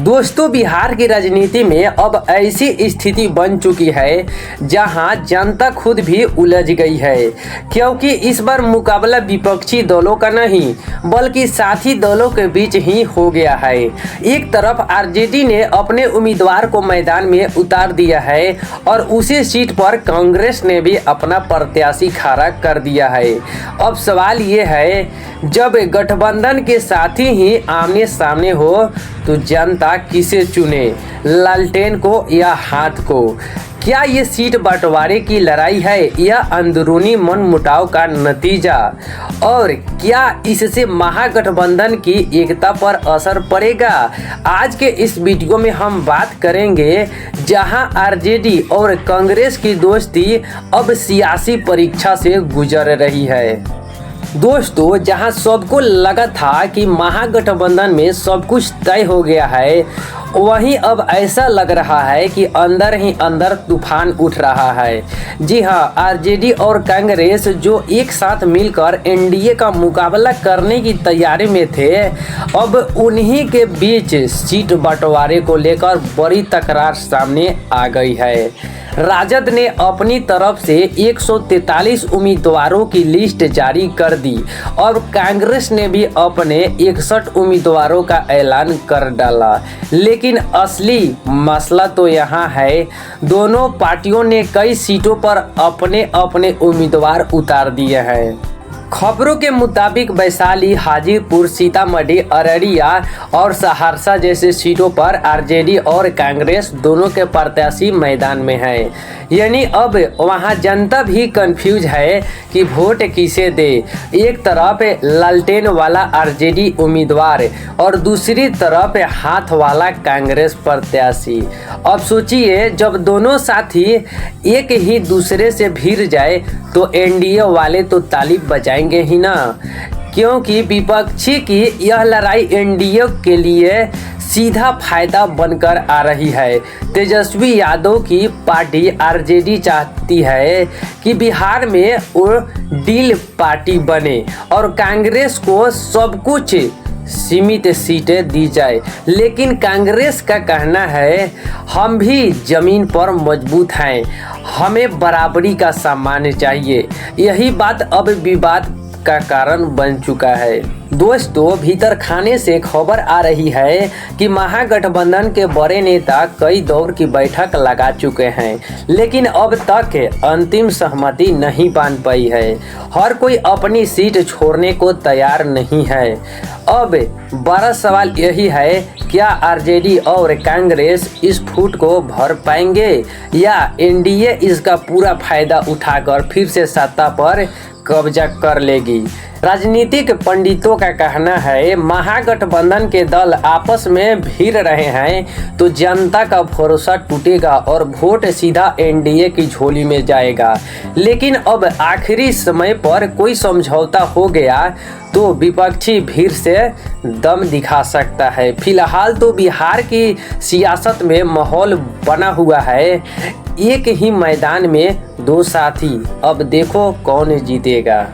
दोस्तों, बिहार की राजनीति में अब ऐसी स्थिति बन चुकी है जहां जनता खुद भी उलझ गई है, क्योंकि इस बार मुकाबला विपक्षी दलों का नहीं बल्कि साथी दलों के बीच ही हो गया है। एक तरफ आरजेडी ने अपने उम्मीदवार को मैदान में उतार दिया है और उसी सीट पर कांग्रेस ने भी अपना प्रत्याशी खड़ा कर दिया है। अब सवाल ये है, जब गठबंधन के साथी ही आमने सामने हो तो जनता किसे चुने, लालटेन को या हाथ को? क्या ये सीट बंटवारे की लड़ाई है या अंदरूनी मनमुटाव का नतीजा? और क्या इससे महागठबंधन की एकता पर असर पड़ेगा? आज के इस वीडियो में हम बात करेंगे जहां आरजेडी और कांग्रेस की दोस्ती अब सियासी परीक्षा से गुजर रही है। दोस्तों, जहां सबको लगा था कि महागठबंधन में सब कुछ तय हो गया है, वहीं अब ऐसा लग रहा है कि अंदर ही अंदर तूफान उठ रहा है। जी हां, आरजेडी और कांग्रेस जो एक साथ मिलकर एनडीए का मुकाबला करने की तैयारी में थे, अब उन्हीं के बीच सीट बंटवारे को लेकर बड़ी तकरार सामने आ गई है। राजद ने अपनी तरफ से 143 उम्मीदवारों की लिस्ट जारी कर दी और कांग्रेस ने भी अपने 61 उम्मीदवारों का ऐलान कर डाला। लेकिन असली मसला तो यहाँ है, दोनों पार्टियों ने कई सीटों पर अपने अपने उम्मीदवार उतार दिए हैं। खबरों के मुताबिक वैशाली, हाजीपुर, सीतामढ़ी, अररिया और सहरसा जैसे सीटों पर आरजेडी और कांग्रेस दोनों के प्रत्याशी मैदान में हैं। यानी अब वहां जनता भी कंफ्यूज है कि वोट किसे दे। एक तरफ लालटेन वाला आरजेडी उम्मीदवार और दूसरी तरफ हाथ वाला कांग्रेस प्रत्याशी। अब सोचिए, जब दोनों साथी एक ही दूसरे से भिड़ जाए तो एनडीए वाले तो ताली बजाएंगे ही ना, क्योंकि विपक्षी की यह लड़ाई एनडीए के लिए सीधा फायदा बनकर आ रही है। तेजस्वी यादव की पार्टी आरजेडी चाहती है कि बिहार में वो डील पार्टी बने और कांग्रेस को सब कुछ सीमित सीटें दी जाए। लेकिन कांग्रेस का कहना है, हम भी जमीन पर मजबूत हैं, हमें बराबरी का सम्मान चाहिए। यही बात अब विवाद का कारण बन चुका है। दोस्तों, भीतर खाने से खबर आ रही है कि महागठबंधन के बड़े नेता कई दौर की बैठक लगा चुके हैं, लेकिन अब तक अंतिम सहमति नहीं बन पाई है। हर कोई अपनी सीट छोड़ने को तैयार नहीं है। अब बड़ा सवाल यही है, क्या आरजेडी और कांग्रेस इस फूट को भर पाएंगे या एनडीए इसका पूरा फायदा उठाकर फिर से सत्ता पर कब्जा कर लेगी? राजनीतिक पंडितों का कहना है, महागठबंधन के दल आपस में भिड़ रहे हैं तो जनता का भरोसा टूटेगा और वोट सीधा एनडीए की झोली में जाएगा। लेकिन अब आखिरी समय पर कोई समझौता हो गया तो विपक्षी भीड़ से दम दिखा सकता है। फिलहाल तो बिहार की सियासत में माहौल बना हुआ है, एक ही मैदान में दो साथी। अब देखो कौन जीतेगा।